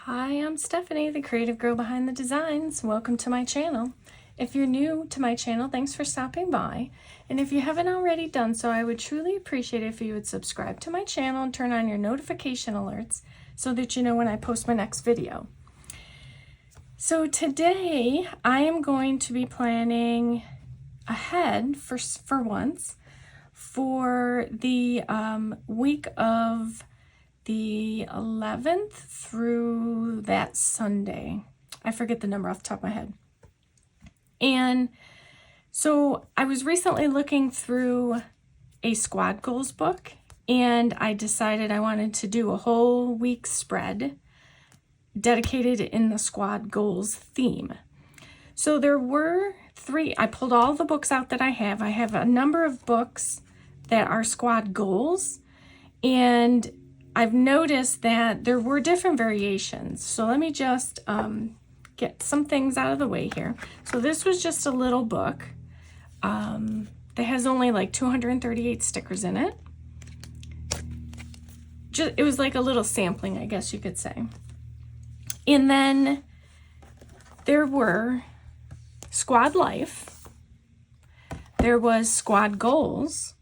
Hi, I'm Stephanie, the creative girl behind the designs. Welcome to my channel. If you're new to my channel, thanks for stopping by. And if you haven't already done so, I would truly appreciate it if you would subscribe to my channel and turn on your notification alerts so that you know when I post my next video. So today I am going to be planning ahead for once for the week of the 11th through that Sunday. I forget the number off the top of my head. And so I was recently looking through a squad goals book, and I decided I wanted to do a whole week spread dedicated in the squad goals theme. So there were three. I pulled all the books out that I have. I have a number of books that are squad goals, and I've noticed that there were different variations. So let me just get some things out of the way here. So this was just a little book that has only like 238 stickers in it. It was like a little sampling, I guess you could say. And then there were Squad Life, there was Squad Goals,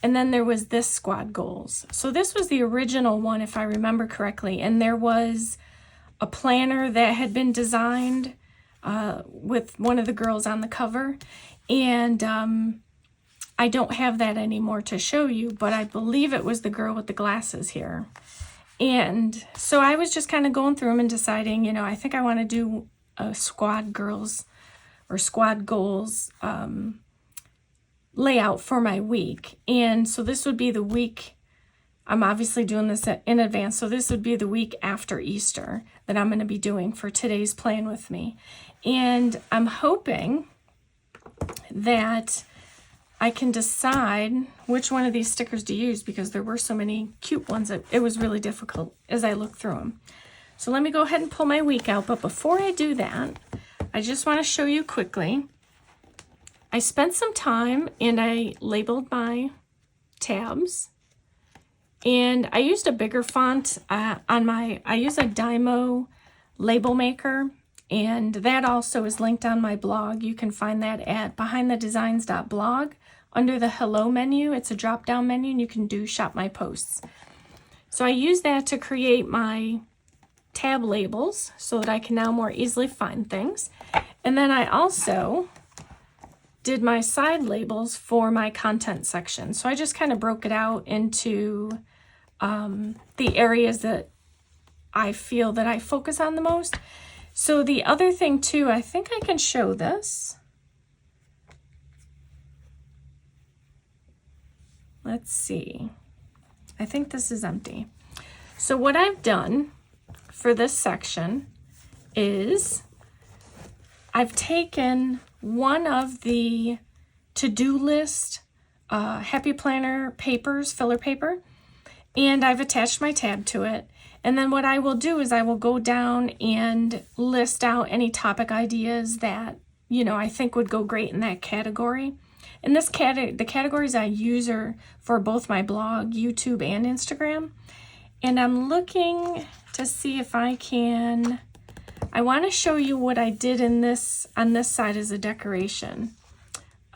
and then there was this Squad Goals. So this was the original one, if I remember correctly. And there was a planner that had been designed with one of the girls on the cover. And I don't have that anymore to show you, but I believe it was the girl with the glasses here. And so I was just kind of going through them and deciding, you know, I think I want to do a Squad Girls or Squad Goals layout for my week. And so this would be the week, I'm obviously doing this in advance, so this would be the week after Easter that I'm going to be doing for today's Plan With Me. And I'm hoping that I can decide which one of these stickers to use, because there were so many cute ones that it was really difficult as I looked through them. So let me go ahead and pull my week out, but before I do that, I just want to show you quickly. I spent some time and I labeled my tabs, and I used a bigger font I use a Dymo label maker, and that also is linked on my blog. You can find that at behindthedesigns.blog. Under the Hello menu, it's a drop-down menu, and you can do Shop My Posts. So I use that to create my tab labels so that I can now more easily find things. And then I also did my side labels for my content section. So I just kind of broke it out into the areas that I feel that I focus on the most. So the other thing too, I think I can show this. Let's see. I think this is empty. So what I've done for this section is I've taken one of the to-do list Happy Planner papers, filler paper, and I've attached my tab to it. And then what I will do is I will go down and list out any topic ideas that, you know, I think would go great in that category. And the categories I use are for both my blog, YouTube, and Instagram. And I'm looking to see if I want to show you what I did on this side as a decoration.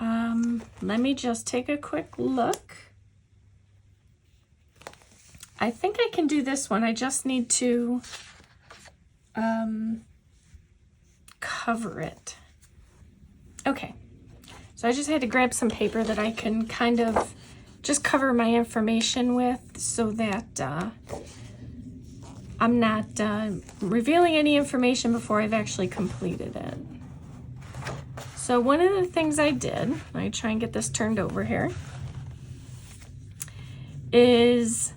Let me just take a quick look. I think I can do this one. I just need to cover it. Okay, so I just had to grab some paper that I can kind of just cover my information with so that I'm not revealing any information before I've actually completed it. So one of the things I did, let me try and get this turned over here, is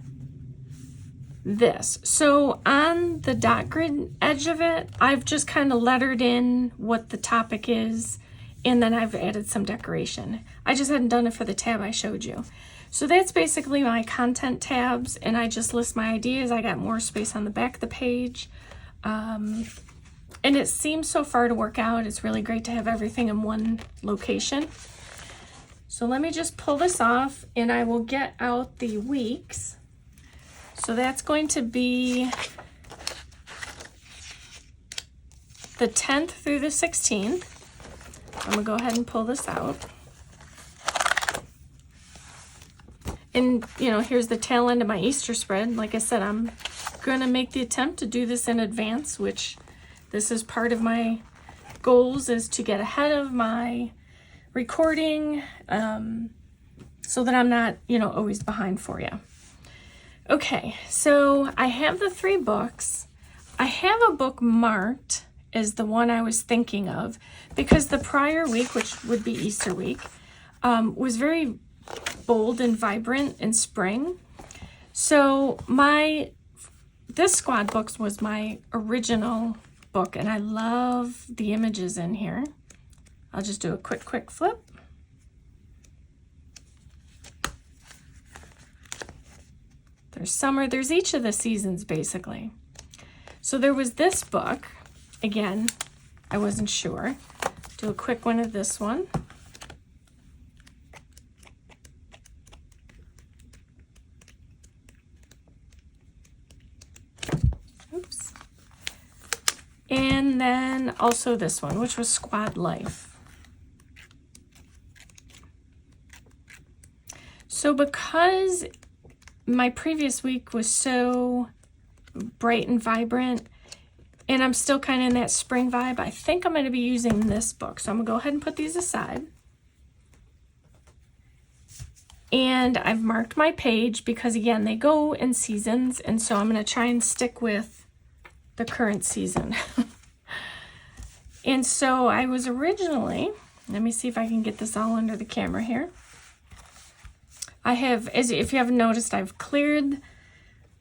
this. So on the dot grid edge of it, I've just kind of lettered in what the topic is, and then I've added some decoration. I just hadn't done it for the tab I showed you. So that's basically my content tabs, and I just list my ideas. I got more space on the back of the page. And it seems so far to work out. It's really great to have everything in one location. So let me just pull this off, and I will get out the weeks. So that's going to be the 10th through the 16th. I'm going to go ahead and pull this out. And, you know, here's the tail end of my Easter spread. Like I said, I'm going to make the attempt to do this in advance, which this is part of my goals, is to get ahead of my recording so that I'm not, you know, always behind for you. Okay, so I have the 3 books. I have a book marked as the one I was thinking of because the prior week, which would be Easter week, was very bold and vibrant in spring. So this squad books was my original book, and I love the images in here. I'll just do a quick flip. There's summer, there's each of the seasons basically. So there was this book. Again, I wasn't sure. Do a quick one of this one. Oops. And then also this one, which was Squad Life. So because my previous week was so bright and vibrant, and I'm still kind of in that spring vibe, I think I'm going to be using this book. So I'm going to go ahead and put these aside. And I've marked my page because, again, they go in seasons, and so I'm going to try and stick with the current season. And so I was originally, let me see if I can get this all under the camera here. I have, as if you haven't noticed, I've cleared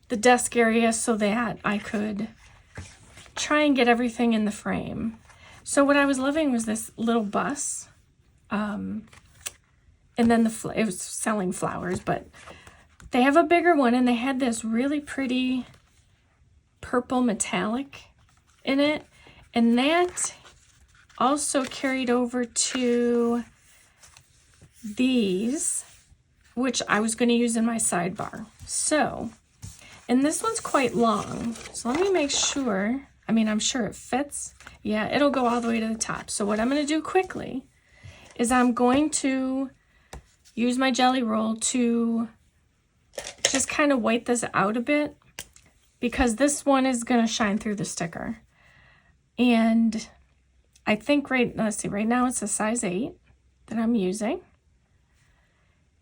the desk area so that I could try and get everything in the frame. So what I was loving was this little bus, and then it was selling flowers, but they have a bigger one, and they had this really pretty purple metallic in it, and that also carried over to these, which I was going to use in my sidebar. So, and this one's quite long, so let me make sure. I mean, I'm sure it fits. Yeah, it'll go all the way to the top. So what I'm going to do quickly is I'm going to use my jelly roll to just kind of white this out a bit, because this one is going to shine through the sticker. And I think let's see, right now it's a size 8 that I'm using.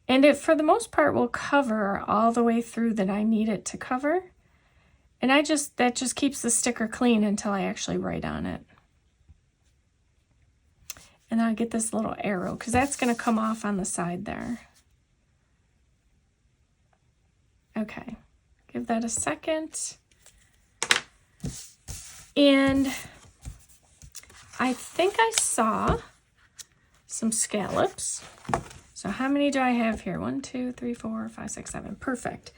And it, for the most part, will cover all the way through that I need it to cover. And that just keeps the sticker clean until I actually write on it. And I'll get this little arrow, because that's going to come off on the side there. Okay, give that a second. And I think I saw some scallops. So how many do I have here? 1, 2, 3, 4, 5, 6, 7. Perfect.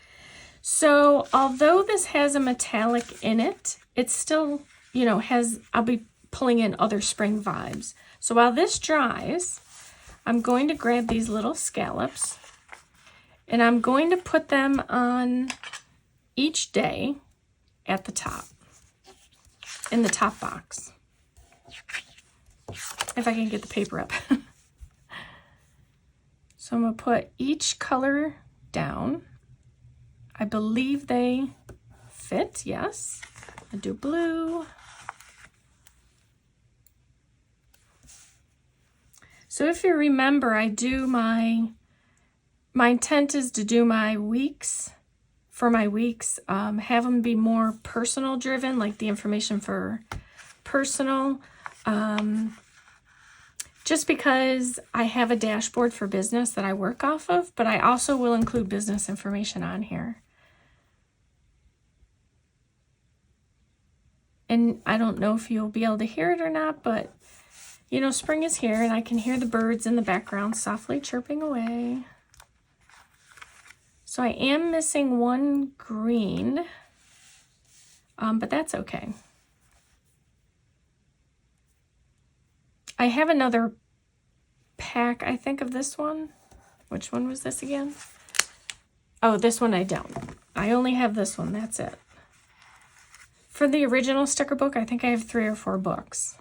So although this has a metallic in it, it still, you know, I'll be pulling in other spring vibes. So while this dries, I'm going to grab these little scallops, and I'm going to put them on each day at the top, in the top box. If I can get the paper up. So I'm going to put each color down. I believe they fit, yes. I do blue. So if you remember, I do my intent is to do my weeks, have them be more personal driven, like the information for personal. Just because I have a dashboard for business that I work off of, but I also will include business information on here. And I don't know if you'll be able to hear it or not, but you know, spring is here, and I can hear the birds in the background softly chirping away. So I am missing one green, but that's okay. I have another pack, I think, of this one. Which one was this again? Oh, this one I don't. I only have this one, that's it. For the original sticker book, I think I have 3 or 4 books.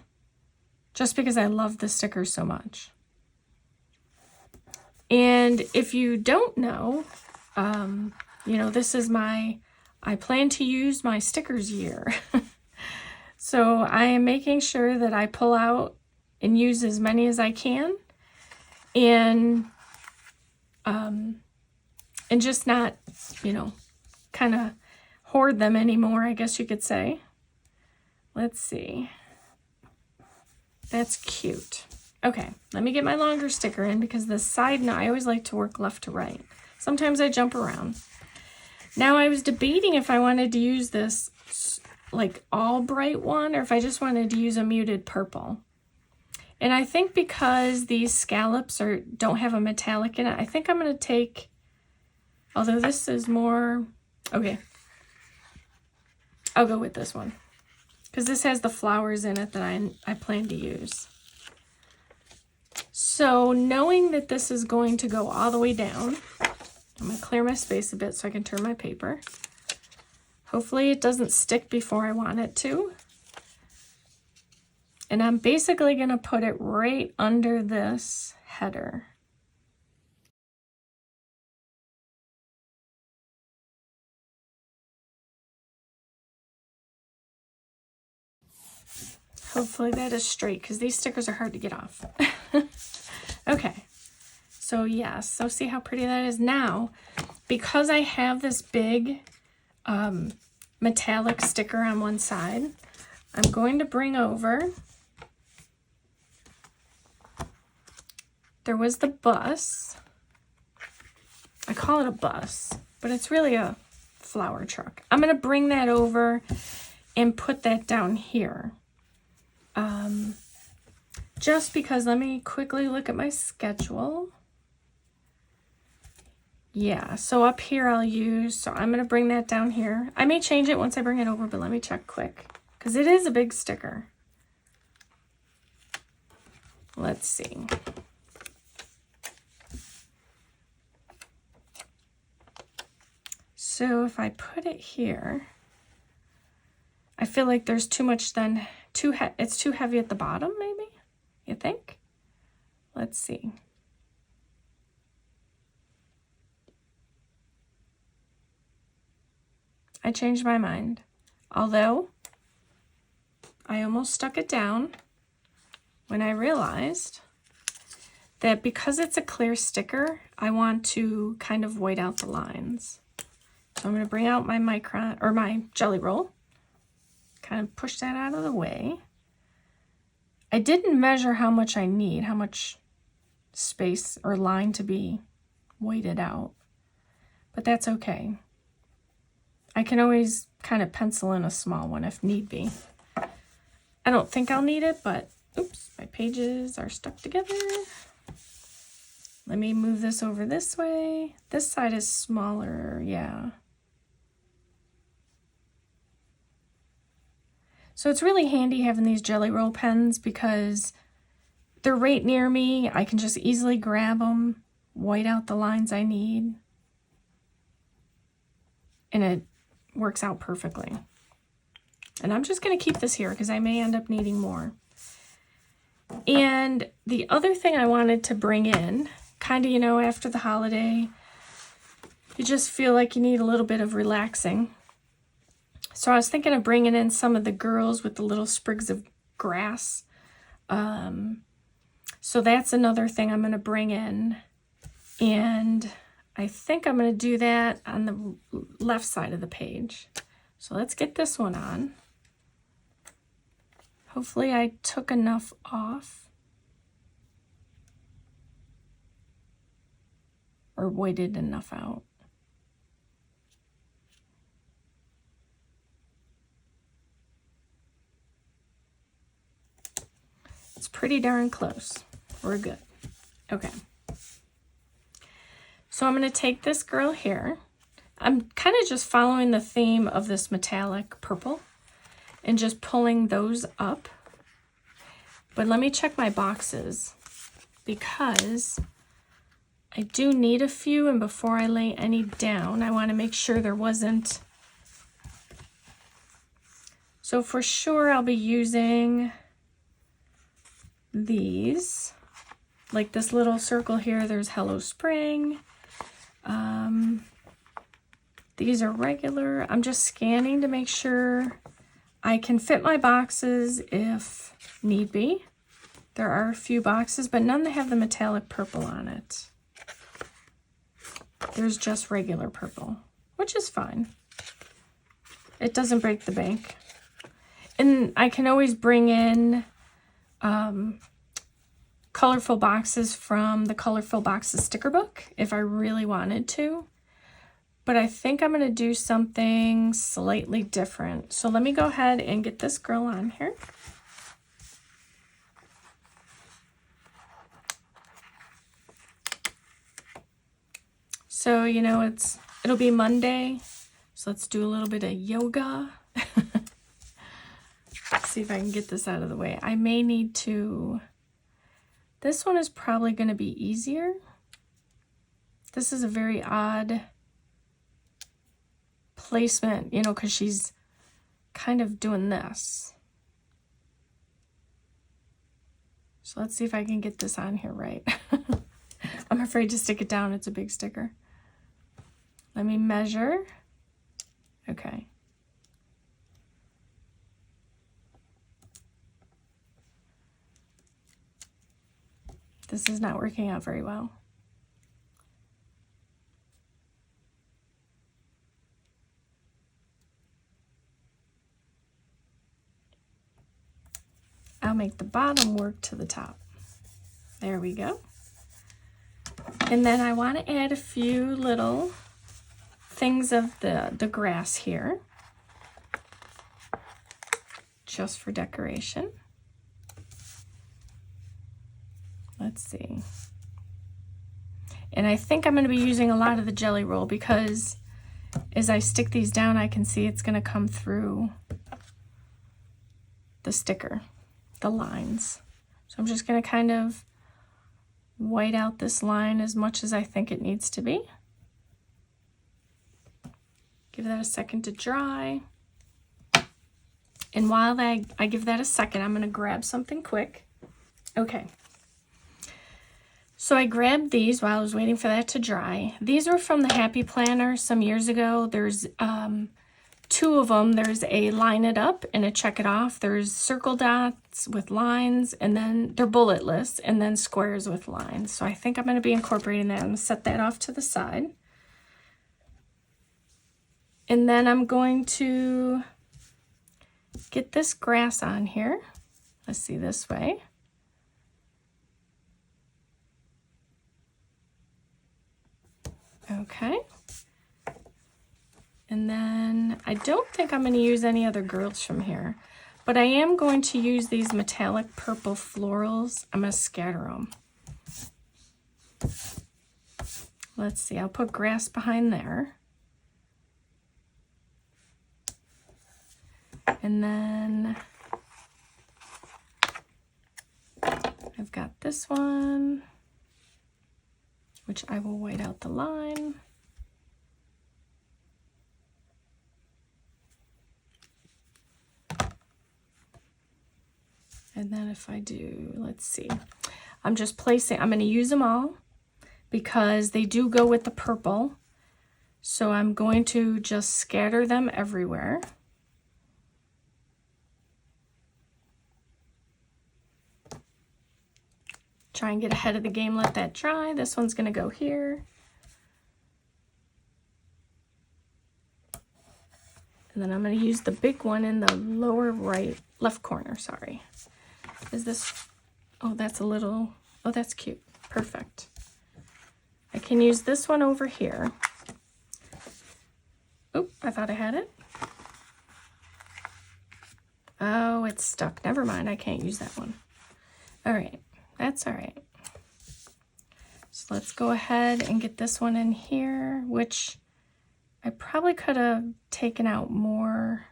Just because I love the stickers so much. And if you don't know, you know, this is I plan to use my stickers year. So I am making sure that I pull out and use as many as I can. And just not, you know, kind of hoard them anymore, I guess you could say. Let's see. That's cute. Okay, let me get my longer sticker in because the side note, I always like to work left to right. Sometimes I jump around. Now I was debating if I wanted to use this like all bright one or if I just wanted to use a muted purple. And I think because these scallops don't have a metallic in it, I think I'm going to take, although this is more, okay, I'll go with this one. Because this has the flowers in it that I plan to use. So knowing that this is going to go all the way down, I'm going to clear my space a bit so I can turn my paper. Hopefully it doesn't stick before I want it to. And I'm basically going to put it right under this header. Hopefully that is straight because these stickers are hard to get off. Okay, so yes, so see how pretty that is. Now, because I have this big metallic sticker on one side, I'm going to bring over, there was the bus. I call it a bus, but it's really a flower truck. I'm going to bring that over and put that down here. Just because, let me quickly look at my schedule. Yeah, so up here I'll use, so I'm going to bring that down here. I may change it once I bring it over, but let me check quick. Because it is a big sticker. Let's see. So if I put it here, I feel like there's too much then, it's too heavy at the bottom maybe, you think? Let's see. I changed my mind. Although, I almost stuck it down when I realized that because it's a clear sticker, I want to kind of white out the lines. So I'm going to bring out my micron, or my jelly roll, kind of push that out of the way. I didn't measure how much I need, how much space or line to be whited out, but that's okay. I can always kind of pencil in a small one if need be. I don't think I'll need it, but oops, my pages are stuck together. Let me move this over this way. This side is smaller, yeah. So it's really handy having these Jelly Roll pens because they're right near me. I can just easily grab them, white out the lines I need, and it works out perfectly. And I'm just going to keep this here because I may end up needing more. And the other thing I wanted to bring in, kind of, you know, after the holiday, you just feel like you need a little bit of relaxing. So I was thinking of bringing in some of the girls with the little sprigs of grass. So that's another thing I'm going to bring in. And I think I'm going to do that on the left side of the page. So let's get this one on. Hopefully I took enough off. Or whited enough out. It's pretty darn close. We're good. Okay. So I'm going to take this girl here. I'm kind of just following the theme of this metallic purple and just pulling those up. But let me check my boxes because I do need a few, and before I lay any down, I want to make sure there wasn't So for sure I'll be using these. Like this little circle here, there's Hello Spring. These are regular. I'm just scanning to make sure I can fit my boxes if need be. There are a few boxes, but none that have the metallic purple on it. There's just regular purple, which is fine. It doesn't break the bank. And I can always bring in colorful boxes from the Colorful Boxes sticker book if I really wanted to. But I think I'm going to do something slightly different. So let me go ahead and get this girl on here. So, you know, it'll be Monday. So let's do a little bit of yoga. Let's see if I can get this out of the way. I may need to... This one is probably going to be easier. This is a very odd placement, you know, because she's kind of doing this. So let's see if I can get this on here right. I'm afraid to stick it down. It's a big sticker. Let me measure. Okay. This is not working out very well. I'll make the bottom work to the top. There we go. And then I want to add a few little things of the grass here, just for decoration. Let's see. And I think I'm going to be using a lot of the jelly roll because as I stick these down, I can see it's going to come through the sticker, the lines. So I'm just going to kind of white out this line as much as I think it needs to be. Give that a second to dry. And while I give that a second, I'm going to grab something quick. Okay. So I grabbed these while I was waiting for that to dry. These were from the Happy Planner some years ago. There's two of them. There's a line it up and a check it off. There's circle dots with lines, and then they're bulletless, and then squares with lines. So I think I'm going to be incorporating that. I'm going to set that off to the side. And then I'm going to get this grass on here. Let's see, this way. Okay. And then I don't think I'm going to use any other girls from here, but I am going to use these metallic purple florals. I'm going to scatter them. Let's see, I'll put grass behind there. And then I've got this one, which I will white out the line. And then if I do, let's see, I'm just placing, I'm going to use them all because they do go with the purple. So I'm going to just scatter them everywhere. Try and get ahead of the game, let that dry. This one's going to go here. And then I'm going to use the big one in the lower left corner, sorry. Is this, oh, that's a little, oh, that's cute. Perfect. I can use this one over here. Oh, I thought I had it. Oh, it's stuck. Never mind, I can't use that one. All right. That's all right. So let's go ahead and get this one in here, which I probably could have taken out more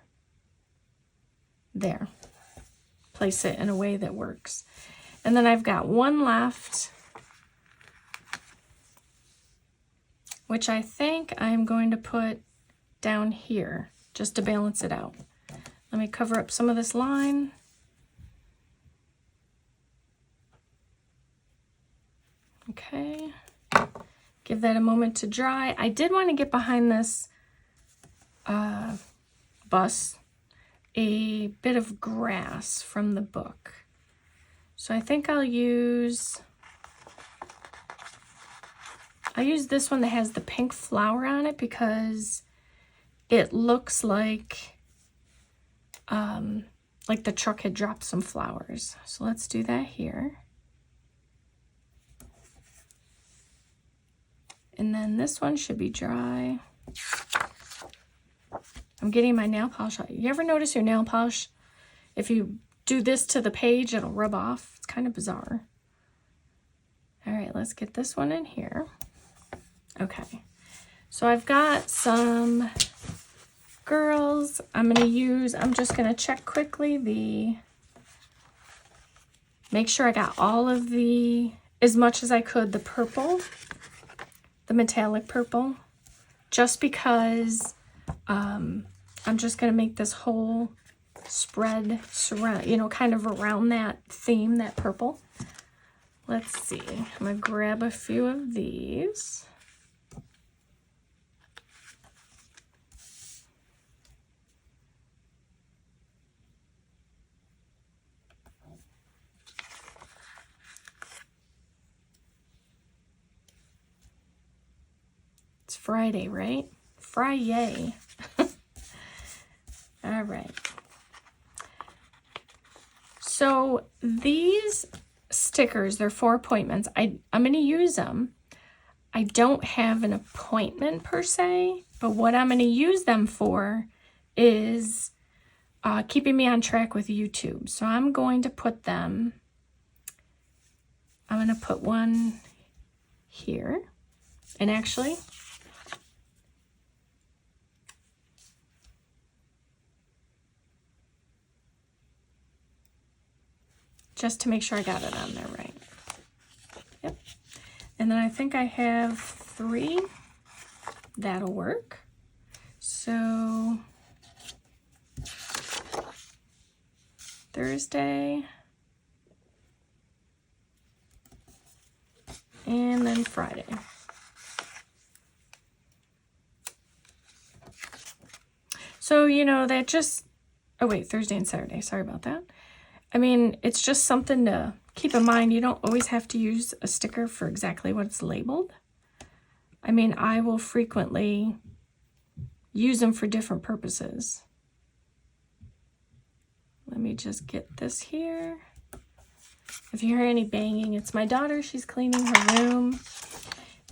there. Place it in a way that works. And then I've got one left, which I think I'm going to put down here just to balance it out. Let me cover up some of this line. Okay. Give that a moment to dry. I did want to get behind this bus a bit of grass from the book. So I think I'll use this one that has the pink flower on it because it looks like the truck had dropped some flowers. So let's do that here. And then this one should be dry. I'm getting my nail polish out. You ever notice your nail polish, if you do this to the page, it'll rub off? It's kind of bizarre. All right, let's get this one in here. Okay, so I've got some girls. I'm just gonna check quickly make sure I got all of as much as I could, the purple, the metallic purple, just because I'm just going to make this whole spread surround, kind of around that theme, that purple. Let's see. I'm going to grab a few of these. It's Friday, right? Friday. All right. So these stickers, they're for appointments. I'm going to use them. I don't have an appointment per se, but what I'm going to use them for is keeping me on track with YouTube. So I'm going to put one here. And actually, just to make sure I got it on there right. Yep. And then I think I have 3. That'll work. So Thursday and then Friday. So, that just, oh wait, Thursday and Saturday. Sorry about that. I mean, it's just something to keep in mind. You don't always have to use a sticker for exactly what it's labeled. I mean, I will frequently use them for different purposes. Let me just get this here. If you hear any banging, it's my daughter. She's cleaning her room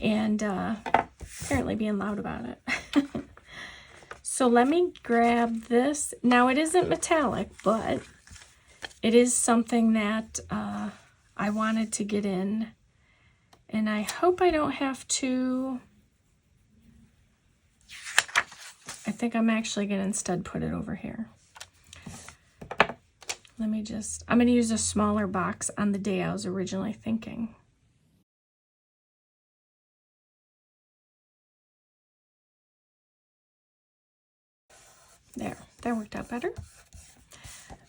and apparently being loud about it. So let me grab this. Now, it isn't metallic, but it is something that I wanted to get in. And I hope I don't have to. I think I'm actually going to instead put it over here. I'm going to use a smaller box on the day I was originally thinking. There, that worked out better.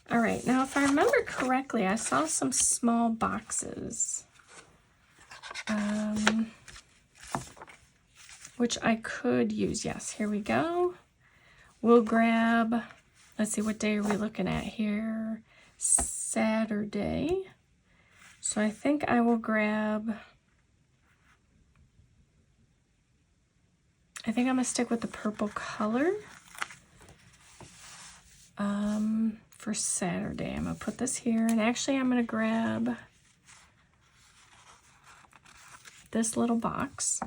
All right, now if I remember correctly, I saw some small boxes, which I could use. Yes, here we go. We'll grab, let's see, what day are we looking at here? Saturday. So I think I will grab, I think I'm gonna stick with the purple color. For Saturday, I'm gonna put this here, and actually I'm gonna grab this little box.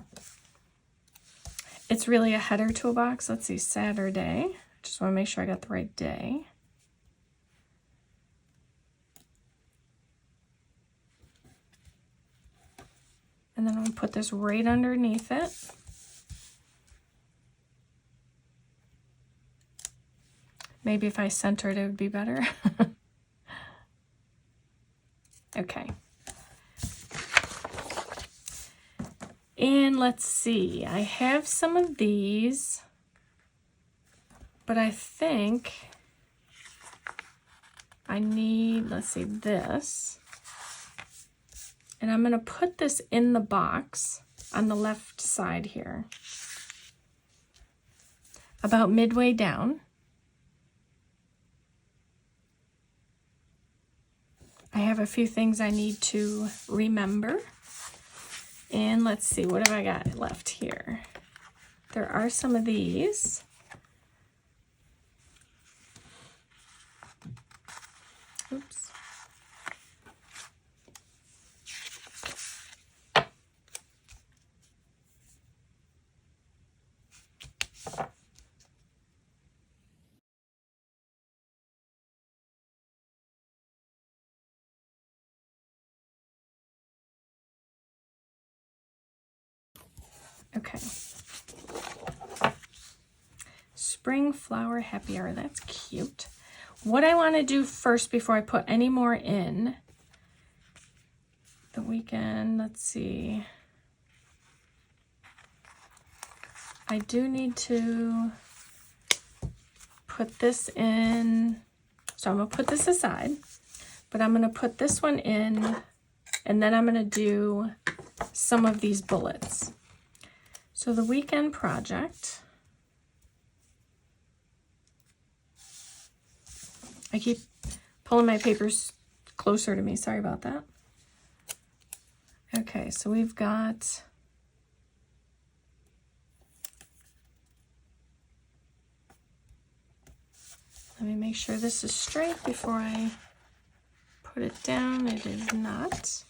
It's really a header to a box. Let's see, Saturday. Just want to make sure I got the right day. And then I'm gonna put this right underneath it. Maybe if I centered it would be better. Okay. And let's see, I have some of these, but I think I need, let's see, this. And I'm going to put this in the box on the left side here, about midway down. I have a few things I need to remember. And let's see, what have I got left here? There are some of these. Oops. Okay. Spring flower happy hour, that's cute. What I want to do first before I put any more in the weekend, let's see. I do need to put this in. So I'm going to put this aside, but I'm going to put this one in, and then I'm going to do some of these bullets. So the weekend project, I keep pulling my papers closer to me. Sorry about that. Okay, so we've got let me make sure this is straight before I put it down. It is not.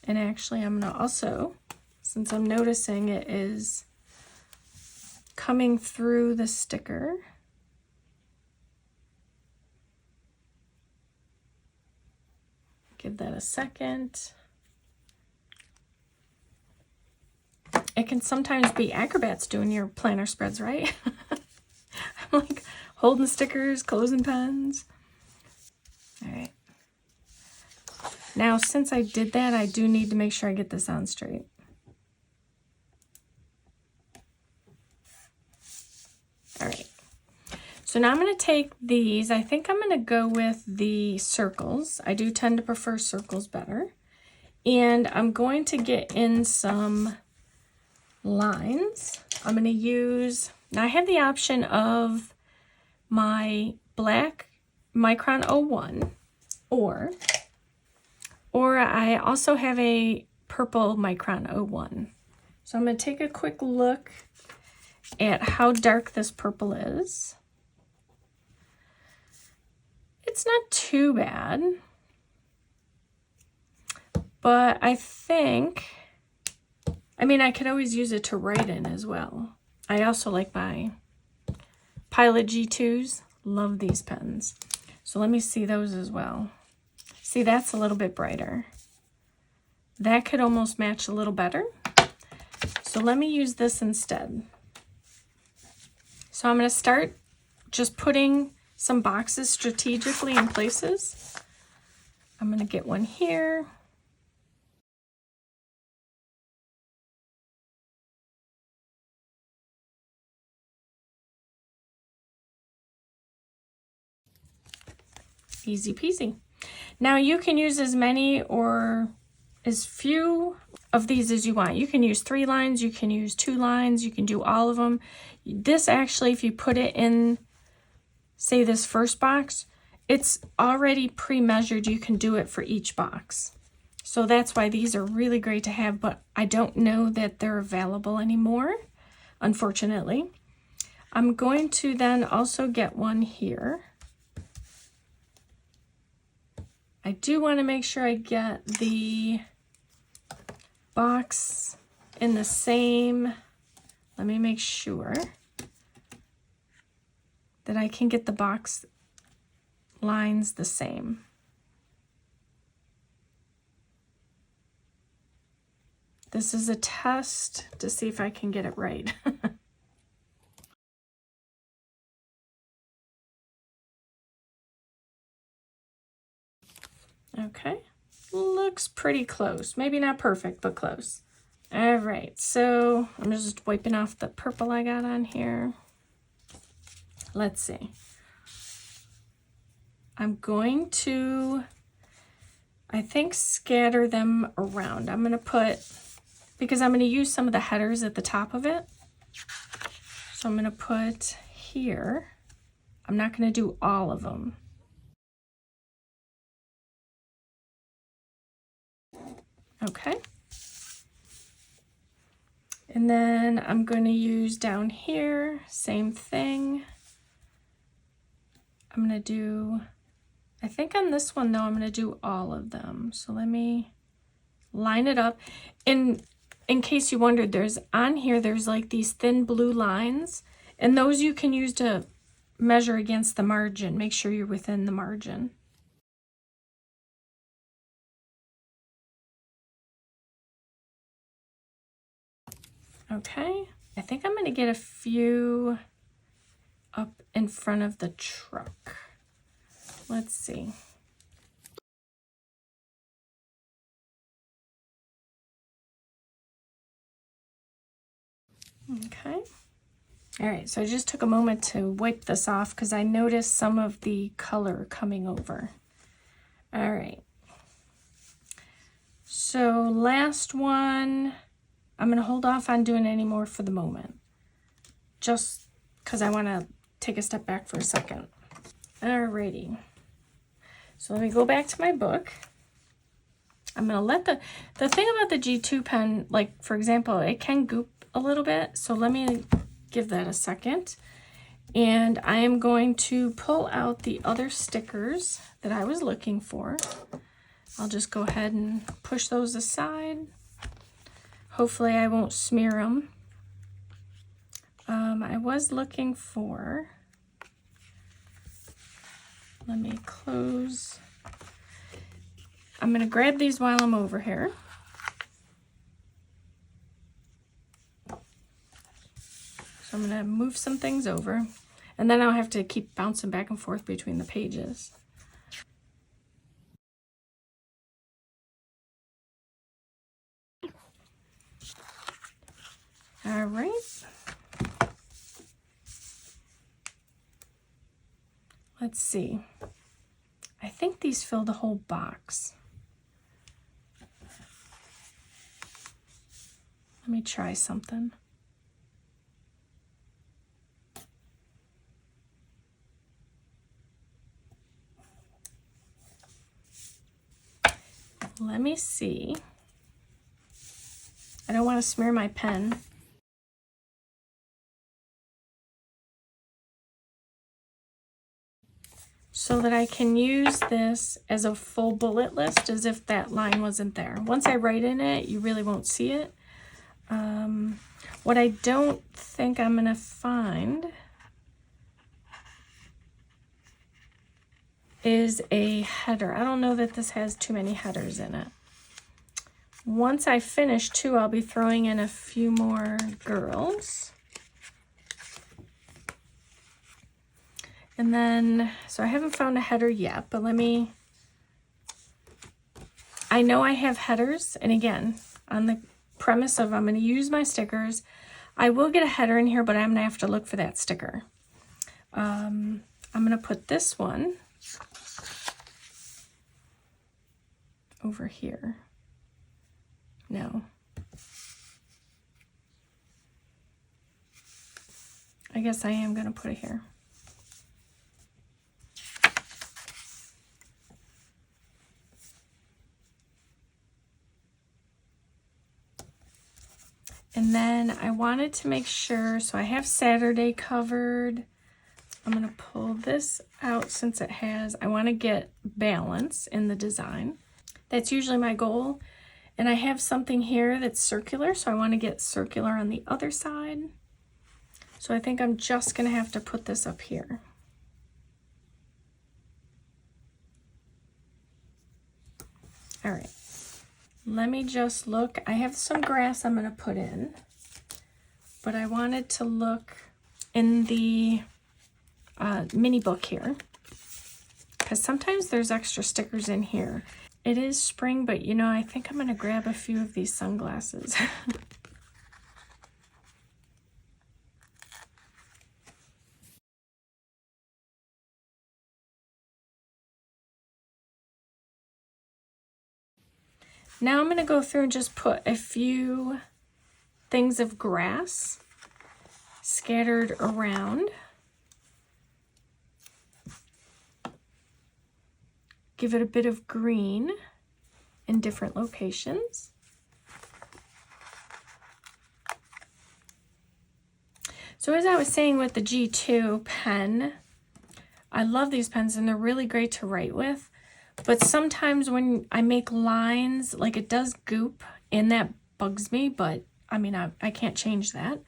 And actually, I'm going to also, since I'm noticing it is coming through the sticker, give that a second. It can sometimes be acrobats doing your planner spreads, right? I'm like holding stickers, closing pens. All right. Now, since I did that, I do need to make sure I get this on straight. All right. So now I'm going to take these. I think I'm going to go with the circles. I do tend to prefer circles better. And I'm going to get in some lines. I'm going to use, now I have the option of my black Micron 01 or I also have a purple Micron 01. So I'm going to take a quick look at how dark this purple is. It's not too bad, but I think, I mean, I could always use it to write in as well. I also like my Pilot G2s. Love these pens. So let me see those as well. See, that's a little bit brighter. That could almost match a little better. So let me use this instead. So I'm going to start just putting some boxes strategically in places. I'm going to get one here. Easy peasy. Now you can use as many or as few of these as you want. You can use 3 lines, you can use 2 lines, you can do all of them. This actually, if you put it in, say this first box, it's already pre-measured. You can do it for each box. So that's why these are really great to have, but I don't know that they're available anymore, unfortunately. I'm going to then also get one here. I do want to make sure I get the box in the same, let me make sure that I can get the box lines the same. This is a test to see if I can get it right. Okay, looks pretty close. Maybe not perfect, but close. All right, so I'm just wiping off the purple I got on here. Let's see. I'm going to, I think, scatter them around. I'm going to put, because I'm going to use some of the headers at the top of it. So I'm going to put here. I'm not going to do all of them. Okay. And then I'm going to use down here, same thing. I'm going to do, I think on this one though, I'm going to do all of them. So let me line it up. In case you wondered, there's like these thin blue lines, and those you can use to measure against the margin. Make sure you're within the margin. Okay, I think I'm going to get a few up in front of the truck. Let's see. Okay. All right, so I just took a moment to wipe this off because I noticed some of the color coming over. All right. So last one, I'm going to hold off on doing any more for the moment, just because I want to take a step back for a second. Alrighty. So let me go back to my book. I'm going to let the thing about the G2 pen, like for example, it can goop a little bit. So let me give that a second. And I am going to pull out the other stickers that I was looking for. I'll just go ahead and push those aside. Hopefully I won't smear them. I was looking for, let me close. I'm going to grab these while I'm over here. So I'm going to move some things over, and then I'll have to keep bouncing back and forth between the pages. All right. Let's see. I think these fill the whole box. Let me try something. Let me see. I don't want to smear my pen. So that I can use this as a full bullet list as if that line wasn't there. Once I write in it, you really won't see it. What I don't think I'm going to find is a header. I don't know that this has too many headers in it. Once I finish too, I'll be throwing in a few more girls. And then, so I haven't found a header yet, but I know I have headers, and again, on the premise of I'm going to use my stickers, I will get a header in here, but I'm going to have to look for that sticker. I'm going to put this one over here. No. I guess I am going to put it here. And then I wanted to make sure, so I have Saturday covered. I'm going to pull this out since it has, I want to get balance in the design. That's usually my goal. And I have something here that's circular, so I want to get circular on the other side. So I think I'm just going to have to put this up here. All right. Let me just look. I have some grass I'm going to put in, but I wanted to look in the mini book here, because sometimes there's extra stickers in here. It is spring, but you know, I think I'm going to grab a few of these sunglasses. Now I'm going to go through and just put a few things of grass scattered around. Give it a bit of green in different locations. So as I was saying with the G2 pen, I love these pens and they're really great to write with. But sometimes when I make lines, like it does goop and that bugs me, but I mean, I can't change that.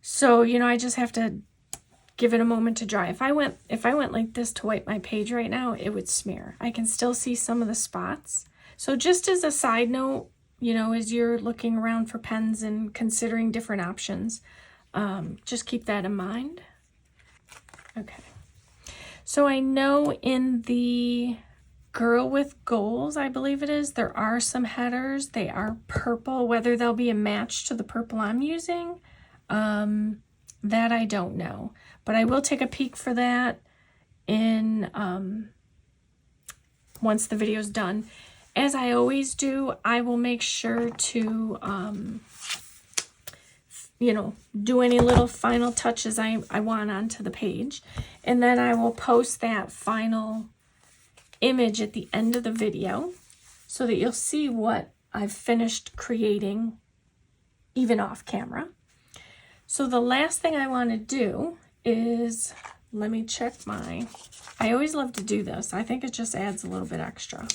So, you know, I just have to give it a moment to dry. If I went like this to wipe my page right now, it would smear. I can still see some of the spots. So just as a side note, you know, as you're looking around for pens and considering different options, just keep that in mind. Okay. So I know in the Girl with Goals, I believe it is, there are some headers. They are purple. Whether they'll be a match to the purple I'm using, that I don't know. But I will take a peek for that in once the video's done. As I always do, I will make sure to, you know, do any little final touches I want onto the page. And then I will post that final image at the end of the video so that you'll see what I've finished creating even off camera. So the last thing I want to do is, let me check I always love to do this. I think it just adds a little bit extra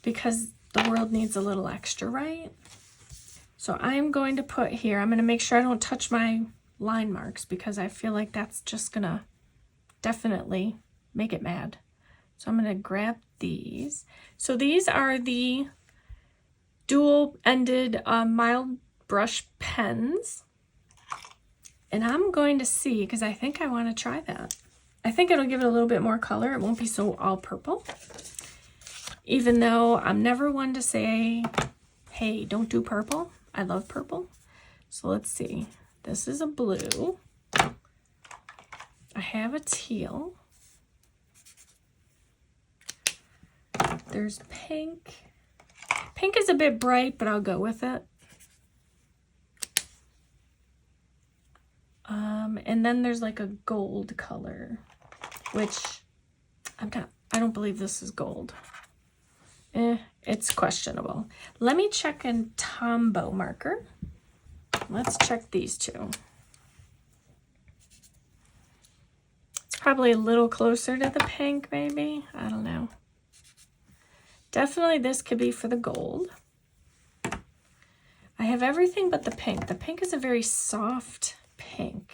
because the world needs a little extra, right? So I'm going to put here, I'm going to make sure I don't touch my line marks because I feel like that's just going to definitely make it mad. So I'm going to grab these. So these are the dual-ended mild brush pens. And I'm going to see, because I think I want to try that. I think it'll give it a little bit more color. It won't be so all purple. Even though I'm never one to say, hey, don't do purple. I love purple. So let's see. This is a blue. I have a teal. There's pink. Pink is a bit bright, but I'll go with it. And then there's like a gold color, which I don't believe this is gold. It's questionable. Let me check in Tombow marker. Let's check these two. It's probably a little closer to the pink, maybe. I don't know. Definitely this could be for the gold. I have everything but the pink. The pink is a very soft pink.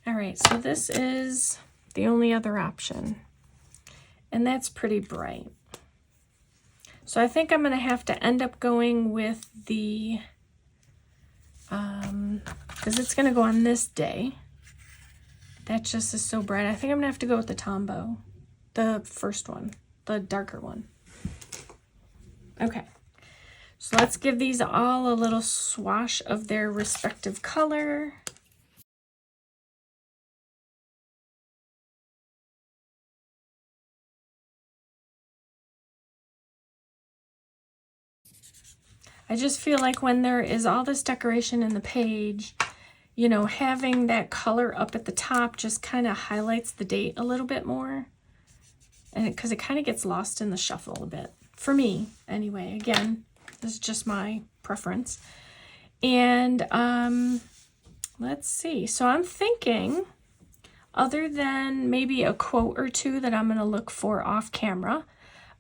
All right, so this is the only other option. And that's pretty bright. So I think I'm going to have to end up going with the, because it's going to go on this day. That just is so bright. I think I'm going to have to go with the Tombow, the first one, the darker one. Okay, so let's give these all a little swash of their respective color. I just feel like when there is all this decoration in the page, you know, having that color up at the top just kind of highlights the date a little bit more. And because it kind of gets lost in the shuffle a bit. For me, anyway. Again, this is just my preference. And let's see. So I'm thinking, other than maybe a quote or two that I'm going to look for off camera,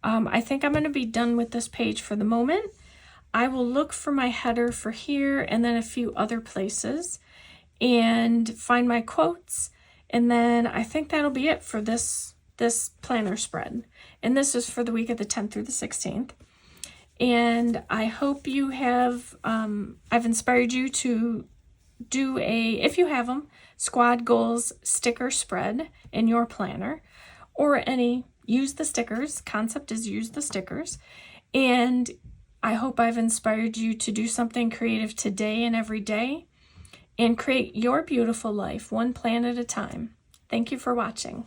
I think I'm going to be done with this page for the moment. I will look for my header for here and then a few other places and find my quotes. And then I think that'll be it for this planner spread. And this is for the week of the 10th through the 16th. And I hope you have, I've inspired you to do if you have them, squad goals sticker spread in your planner, or use the stickers. Concept is use the stickers. And I hope I've inspired you to do something creative today and every day and create your beautiful life one plan at a time. Thank you for watching.